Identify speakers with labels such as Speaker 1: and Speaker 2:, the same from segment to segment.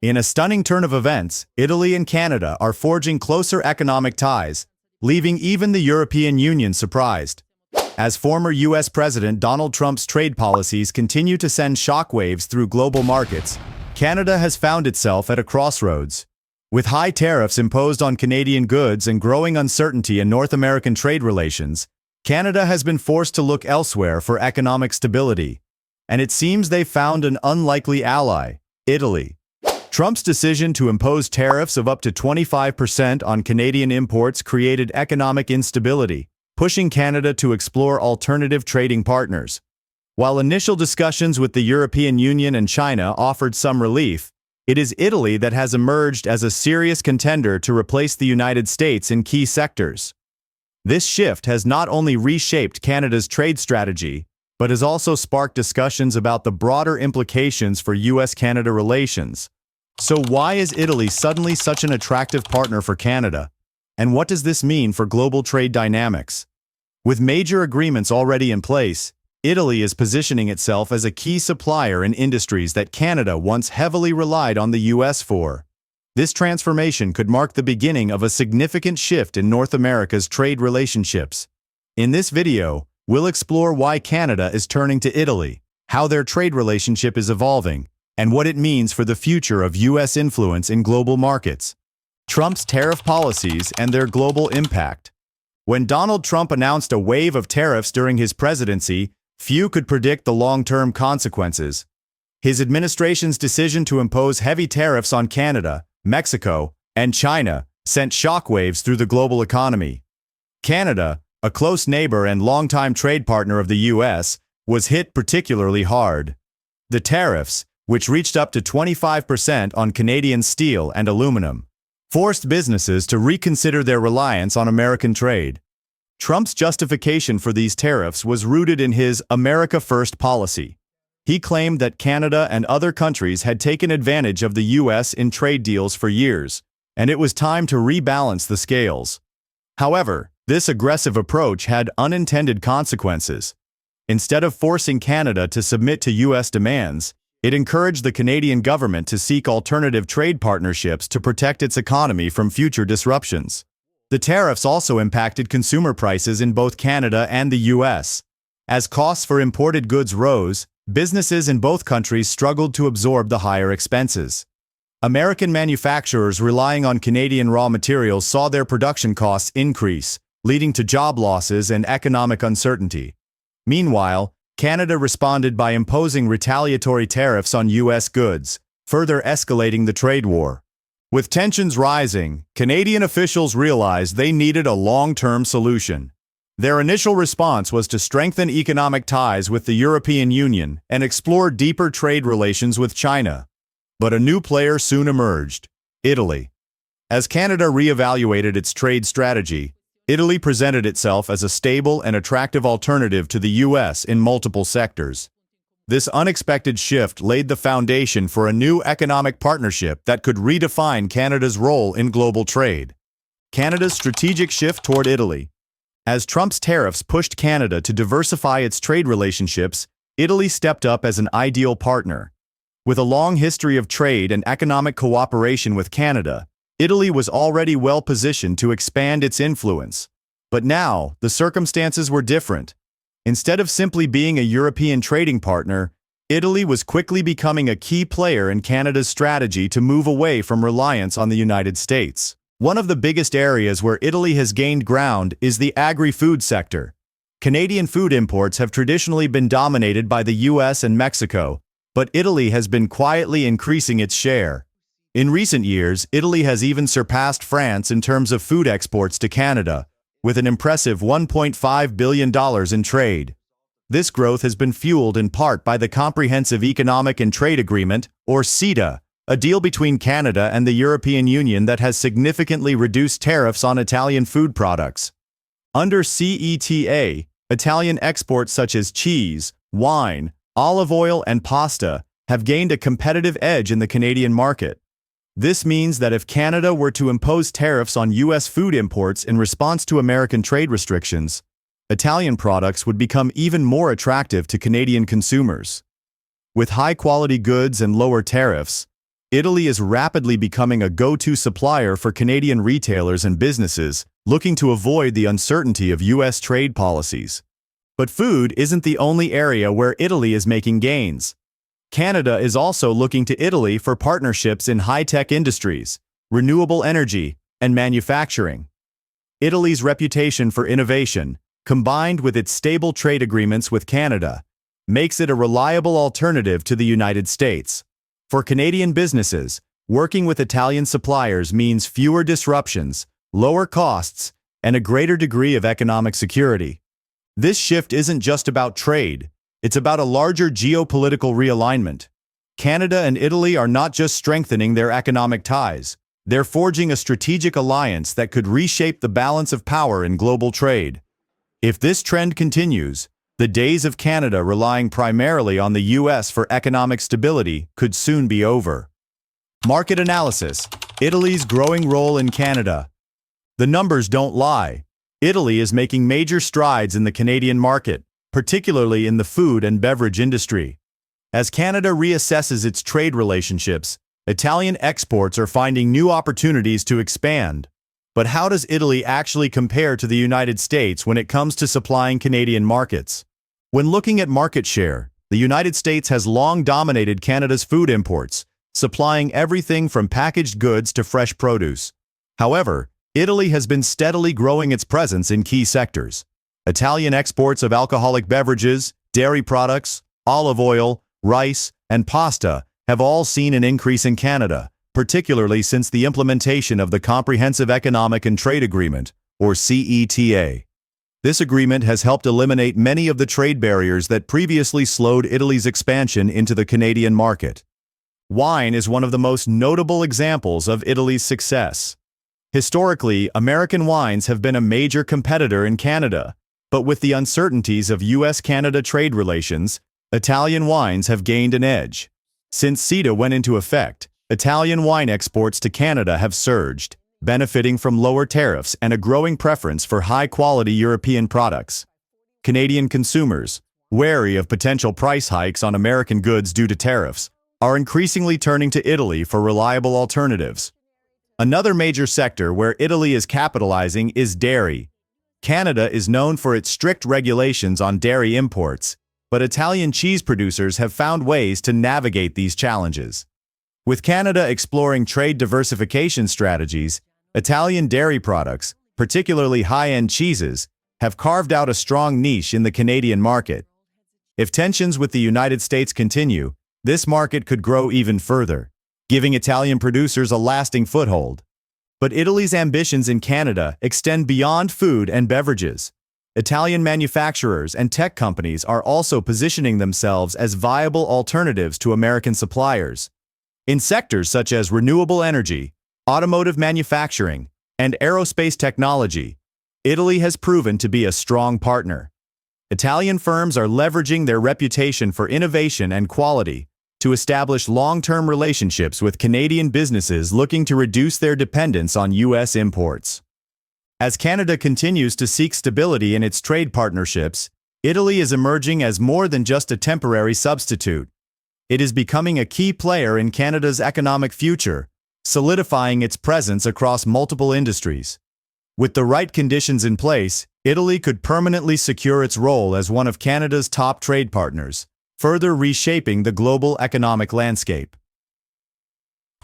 Speaker 1: In a stunning turn of events, Italy and Canada are forging closer economic ties, leaving even the European Union surprised. As former U.S. President Donald Trump's trade policies continue to send shockwaves through global markets, Canada has found itself at a crossroads. With high tariffs imposed on Canadian goods and growing uncertainty in North American trade relations, Canada has been forced to look elsewhere for economic stability. And it seems they've found an unlikely ally, Italy. Trump's decision to impose tariffs of up to 25% on Canadian imports created economic instability, pushing Canada to explore alternative trading partners. While initial discussions with the European Union and China offered some relief, it is Italy that has emerged as a serious contender to replace the United States in key sectors. This shift has not only reshaped Canada's trade strategy, but has also sparked discussions about the broader implications for U.S.-Canada relations. So why is Italy suddenly such an attractive partner for Canada? And what does this mean for global trade dynamics? With major agreements already in place, Italy is positioning itself as a key supplier in industries that Canada once heavily relied on the U.S. for. This transformation could mark the beginning of a significant shift in North America's trade relationships. In this video, we'll explore why Canada is turning to Italy, how their trade relationship is evolving, and what it means for the future of U.S. influence in global markets. Trump's tariff policies and their global impact. When Donald Trump announced a wave of tariffs during his presidency, few could predict the long-term consequences. His administration's decision to impose heavy tariffs on Canada, Mexico, and China sent shockwaves through the global economy. Canada, a close neighbor and longtime trade partner of the U.S., was hit particularly hard. The tariffs, which reached up to 25% on Canadian steel and aluminum, forced businesses to reconsider their reliance on American trade. Trump's justification for these tariffs was rooted in his America First policy. He claimed that Canada and other countries had taken advantage of the U.S. in trade deals for years, and it was time to rebalance the scales. However, this aggressive approach had unintended consequences. Instead of forcing Canada to submit to U.S. demands, it encouraged the Canadian government to seek alternative trade partnerships to protect its economy from future disruptions. The tariffs also impacted consumer prices in both Canada and the U.S. As costs for imported goods rose, businesses in both countries struggled to absorb the higher expenses. American manufacturers relying on Canadian raw materials saw their production costs increase, leading to job losses and economic uncertainty. Meanwhile, Canada responded by imposing retaliatory tariffs on U.S. goods, further escalating the trade war. With tensions rising, Canadian officials realized they needed a long-term solution. Their initial response was to strengthen economic ties with the European Union and explore deeper trade relations with China. But a new player soon emerged: Italy. As Canada reevaluated its trade strategy, Italy presented itself as a stable and attractive alternative to the U.S. in multiple sectors. This unexpected shift laid the foundation for a new economic partnership that could redefine Canada's role in global trade. Canada's strategic shift toward Italy. As Trump's tariffs pushed Canada to diversify its trade relationships, Italy stepped up as an ideal partner. With a long history of trade and economic cooperation with Canada, Italy was already well positioned to expand its influence. But now, the circumstances were different. Instead of simply being a European trading partner, Italy was quickly becoming a key player in Canada's strategy to move away from reliance on the United States. One of the biggest areas where Italy has gained ground is the agri-food sector. Canadian food imports have traditionally been dominated by the U.S. and Mexico, but Italy has been quietly increasing its share. In recent years, Italy has even surpassed France in terms of food exports to Canada, with an impressive $1.5 billion in trade. This growth has been fueled in part by the Comprehensive Economic and Trade Agreement, or CETA, a deal between Canada and the European Union that has significantly reduced tariffs on Italian food products. Under CETA, Italian exports such as cheese, wine, olive oil, and pasta have gained a competitive edge in the Canadian market. This means that if Canada were to impose tariffs on U.S. food imports in response to American trade restrictions, Italian products would become even more attractive to Canadian consumers. With high-quality goods and lower tariffs, Italy is rapidly becoming a go-to supplier for Canadian retailers and businesses looking to avoid the uncertainty of U.S. trade policies. But food isn't the only area where Italy is making gains. Canada is also looking to Italy for partnerships in high-tech industries, renewable energy, and manufacturing. Italy's reputation for innovation, combined with its stable trade agreements with Canada, makes it a reliable alternative to the United States. For Canadian businesses, working with Italian suppliers means fewer disruptions, lower costs, and a greater degree of economic security. This shift isn't just about trade, it's about a larger geopolitical realignment. Canada and Italy are not just strengthening their economic ties, they're forging a strategic alliance that could reshape the balance of power in global trade. If this trend continues, the days of Canada relying primarily on the U.S. for economic stability could soon be over. Market analysis: Italy's growing role in Canada. The numbers don't lie. Italy is making major strides in the Canadian market, particularly in the food and beverage industry. As Canada reassesses its trade relationships, Italian exports are finding new opportunities to expand. But how does Italy actually compare to the United States when it comes to supplying Canadian markets? When looking at market share, the United States has long dominated Canada's food imports, supplying everything from packaged goods to fresh produce. However, Italy has been steadily growing its presence in key sectors. Italian exports of alcoholic beverages, dairy products, olive oil, rice, and pasta have all seen an increase in Canada, particularly since the implementation of the Comprehensive Economic and Trade Agreement, or CETA. This agreement has helped eliminate many of the trade barriers that previously slowed Italy's expansion into the Canadian market. Wine is one of the most notable examples of Italy's success. Historically, American wines have been a major competitor in Canada, but with the uncertainties of U.S.-Canada trade relations, Italian wines have gained an edge. Since CETA went into effect, Italian wine exports to Canada have surged, benefiting from lower tariffs and a growing preference for high-quality European products. Canadian consumers, wary of potential price hikes on American goods due to tariffs, are increasingly turning to Italy for reliable alternatives. Another major sector where Italy is capitalizing is dairy. Canada is known for its strict regulations on dairy imports, but Italian cheese producers have found ways to navigate these challenges. With Canada exploring trade diversification strategies, Italian dairy products, particularly high-end cheeses, have carved out a strong niche in the Canadian market. If tensions with the United States continue, this market could grow even further, giving Italian producers a lasting foothold. But Italy's ambitions in Canada extend beyond food and beverages. Italian manufacturers and tech companies are also positioning themselves as viable alternatives to American suppliers. In sectors such as renewable energy, automotive manufacturing, and aerospace technology, Italy has proven to be a strong partner. Italian firms are leveraging their reputation for innovation and quality to establish long-term relationships with Canadian businesses looking to reduce their dependence on U.S. imports. As Canada continues to seek stability in its trade partnerships, Italy is emerging as more than just a temporary substitute. It is becoming a key player in Canada's economic future, solidifying its presence across multiple industries. With the right conditions in place, Italy could permanently secure its role as one of Canada's top trade partners, further reshaping the global economic landscape.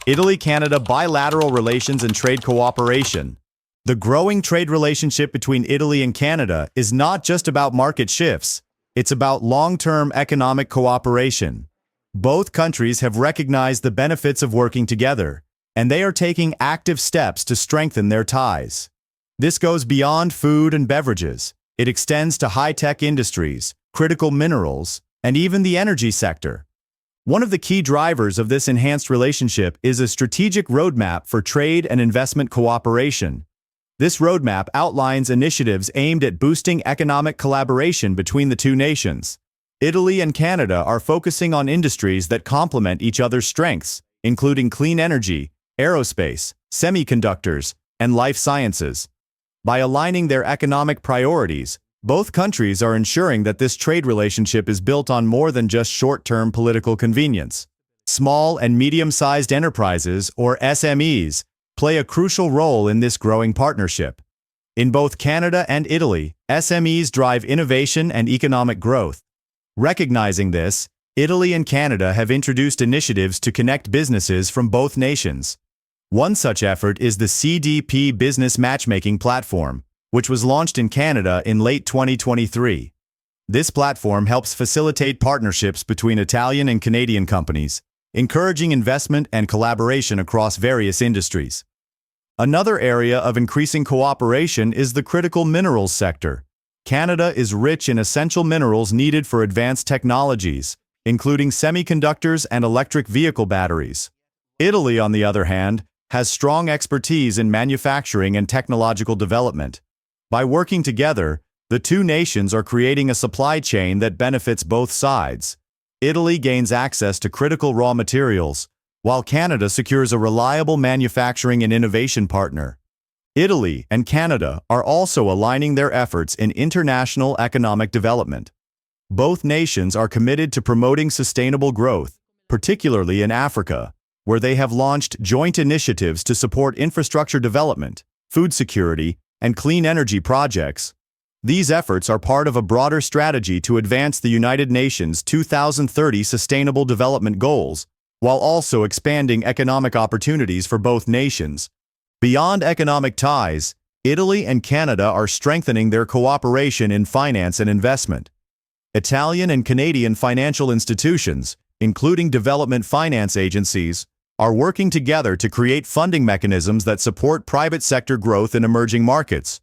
Speaker 1: Italy-Canada bilateral relations and trade cooperation. The growing trade relationship between Italy and Canada is not just about market shifts, it's about long-term economic cooperation. Both countries have recognized the benefits of working together, and they are taking active steps to strengthen their ties. This goes beyond food and beverages. It extends to high-tech industries, critical minerals, and even the energy sector. One of the key drivers of this enhanced relationship is a strategic roadmap for trade and investment cooperation. This roadmap outlines initiatives aimed at boosting economic collaboration between the two nations. Italy and Canada are focusing on industries that complement each other's strengths, including clean energy, aerospace, semiconductors, and life sciences. By aligning their economic priorities, both countries are ensuring that this trade relationship is built on more than just short-term political convenience. Small and medium-sized enterprises, or SMEs, play a crucial role in this growing partnership. In both Canada and Italy, SMEs drive innovation and economic growth. Recognizing this, Italy and Canada have introduced initiatives to connect businesses from both nations. One such effort is the CDP Business Matchmaking Platform, which was launched in Canada in late 2023. This platform helps facilitate partnerships between Italian and Canadian companies, encouraging investment and collaboration across various industries. Another area of increasing cooperation is the critical minerals sector. Canada is rich in essential minerals needed for advanced technologies, including semiconductors and electric vehicle batteries. Italy, on the other hand, has strong expertise in manufacturing and technological development. By working together, the two nations are creating a supply chain that benefits both sides. Italy gains access to critical raw materials, while Canada secures a reliable manufacturing and innovation partner. Italy and Canada are also aligning their efforts in international economic development. Both nations are committed to promoting sustainable growth, particularly in Africa, where they have launched joint initiatives to support infrastructure development, food security, and clean energy projects. These efforts are part of a broader strategy to advance the United Nations 2030 Sustainable Development Goals, while also expanding economic opportunities for both nations. Beyond economic ties, Italy and Canada are strengthening their cooperation in finance and investment. Italian and Canadian financial institutions, including development finance agencies, are working together to create funding mechanisms that support private sector growth in emerging markets.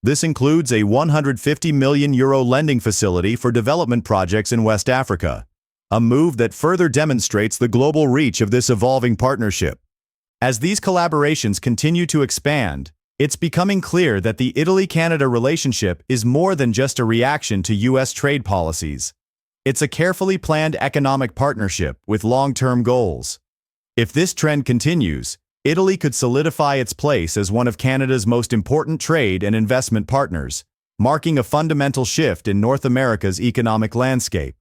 Speaker 1: This includes a €150 million lending facility for development projects in West Africa, a move that further demonstrates the global reach of this evolving partnership. As these collaborations continue to expand, it's becoming clear that the Italy-Canada relationship is more than just a reaction to U.S. trade policies. It's a carefully planned economic partnership with long-term goals. If this trend continues, Italy could solidify its place as one of Canada's most important trade and investment partners, marking a fundamental shift in North America's economic landscape.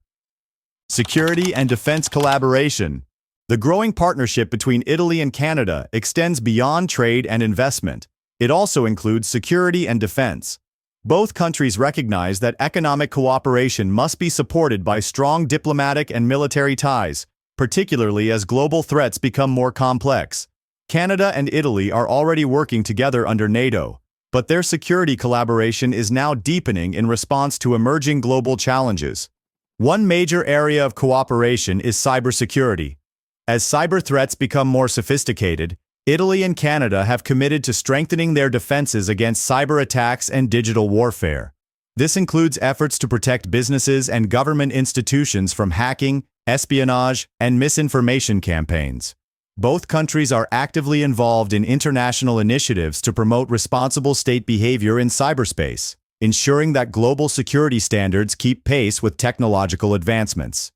Speaker 1: Security and defense collaboration. The growing partnership between Italy and Canada extends beyond trade and investment. It also includes security and defense. Both countries recognize that economic cooperation must be supported by strong diplomatic and military ties, particularly as global threats become more complex. Canada and Italy are already working together under NATO, but their security collaboration is now deepening in response to emerging global challenges. One major area of cooperation is cybersecurity. As cyber threats become more sophisticated, Italy and Canada have committed to strengthening their defenses against cyber attacks and digital warfare. This includes efforts to protect businesses and government institutions from hacking, espionage, and misinformation campaigns. Both countries are actively involved in international initiatives to promote responsible state behavior in cyberspace, ensuring that global security standards keep pace with technological advancements.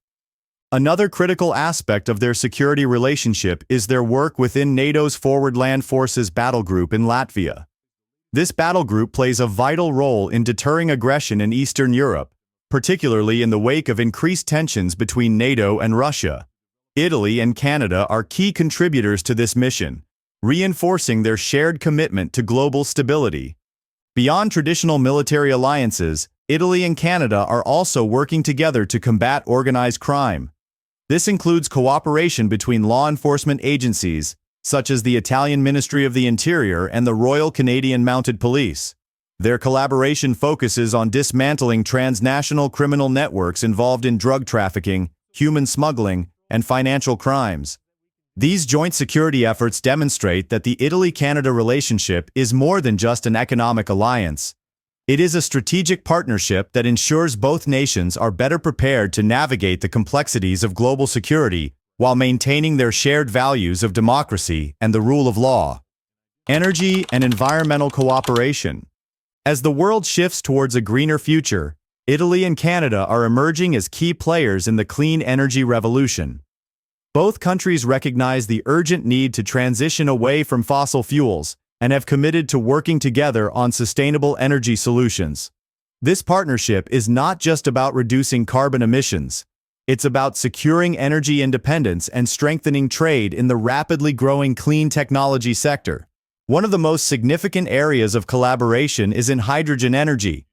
Speaker 1: Another critical aspect of their security relationship is their work within NATO's Forward Land Forces battle group in Latvia. This battle group plays a vital role in deterring aggression in Eastern Europe, particularly in the wake of increased tensions between NATO and Russia. Italy and Canada are key contributors to this mission, reinforcing their shared commitment to global stability. Beyond traditional military alliances, Italy and Canada are also working together to combat organized crime. This includes cooperation between law enforcement agencies, such as the Italian Ministry of the Interior and the Royal Canadian Mounted Police. Their collaboration focuses on dismantling transnational criminal networks involved in drug trafficking, human smuggling, and financial crimes. These joint security efforts demonstrate that the Italy-Canada relationship is more than just an economic alliance. It is a strategic partnership that ensures both nations are better prepared to navigate the complexities of global security while maintaining their shared values of democracy and the rule of law. Energy and environmental cooperation. As the world shifts towards a greener future, Italy and Canada are emerging as key players in the clean energy revolution. Both countries recognize the urgent need to transition away from fossil fuels and have committed to working together on sustainable energy solutions. This partnership is not just about reducing carbon emissions. It's about securing energy independence and strengthening trade in the rapidly growing clean technology sector. One of the most significant areas of collaboration is in hydrogen energy.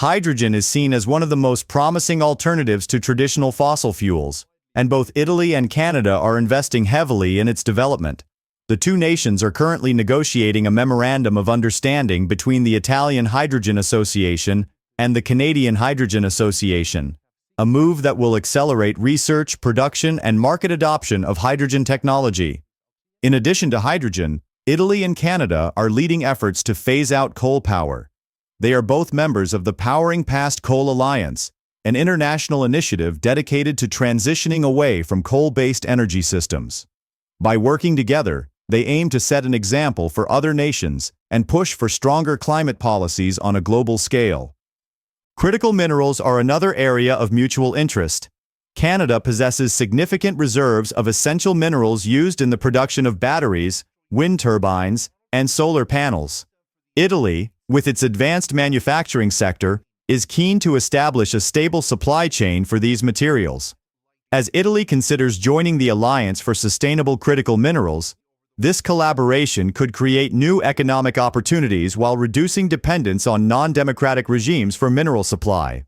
Speaker 1: Hydrogen is seen as one of the most promising alternatives to traditional fossil fuels, and both Italy and Canada are investing heavily in its development. The two nations are currently negotiating a memorandum of understanding between the Italian Hydrogen Association and the Canadian Hydrogen Association, a move that will accelerate research, production, and market adoption of hydrogen technology. In addition to hydrogen, Italy and Canada are leading efforts to phase out coal power. They are both members of the Powering Past Coal Alliance, an international initiative dedicated to transitioning away from coal-based energy systems. By working together, they aim to set an example for other nations and push for stronger climate policies on a global scale. Critical minerals are another area of mutual interest. Canada possesses significant reserves of essential minerals used in the production of batteries, wind turbines, and solar panels. Italy, with its advanced manufacturing sector, is keen to establish a stable supply chain for these materials. As Italy considers joining the Alliance for Sustainable Critical Minerals, this collaboration could create new economic opportunities while reducing dependence on non-democratic regimes for mineral supply.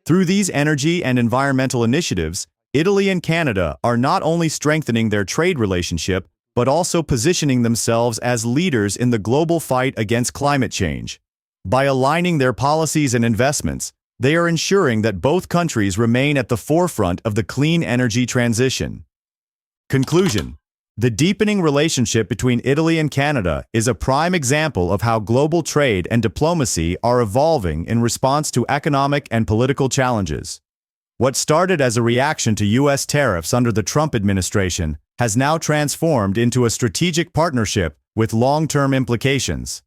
Speaker 1: Through these energy and environmental initiatives, Italy and Canada are not only strengthening their trade relationship, but also positioning themselves as leaders in the global fight against climate change. By aligning their policies and investments, they are ensuring that both countries remain at the forefront of the clean energy transition. Conclusion: the deepening relationship between Italy and Canada is a prime example of how global trade and diplomacy are evolving in response to economic and political challenges. What started as a reaction to U.S. tariffs under the Trump administration has now transformed into a strategic partnership with long-term implications.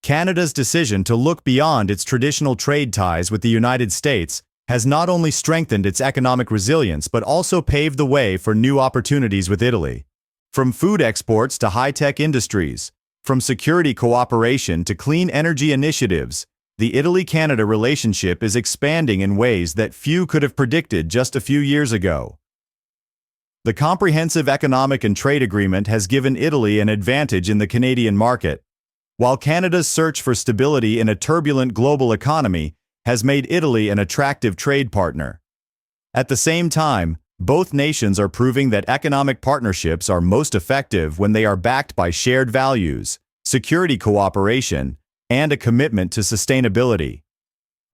Speaker 1: Canada's decision to look beyond its traditional trade ties with the United States has not only strengthened its economic resilience but also paved the way for new opportunities with Italy. From food exports to high-tech industries, from security cooperation to clean energy initiatives, the Italy-Canada relationship is expanding in ways that few could have predicted just a few years ago. The comprehensive economic and trade agreement has given Italy an advantage in the Canadian market, while Canada's search for stability in a turbulent global economy has made Italy an attractive trade partner. At the same time, both nations are proving that economic partnerships are most effective when they are backed by shared values, security cooperation, and a commitment to sustainability.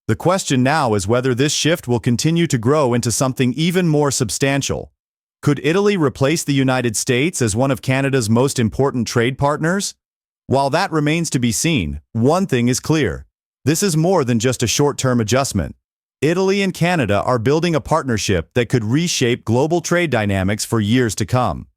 Speaker 1: The question now is whether this shift will continue to grow into something even more substantial. Could Italy replace the United States as one of Canada's most important trade partners? While that remains to be seen, one thing is clear: this is more than just a short-term adjustment. Italy and Canada are building a partnership that could reshape global trade dynamics for years to come.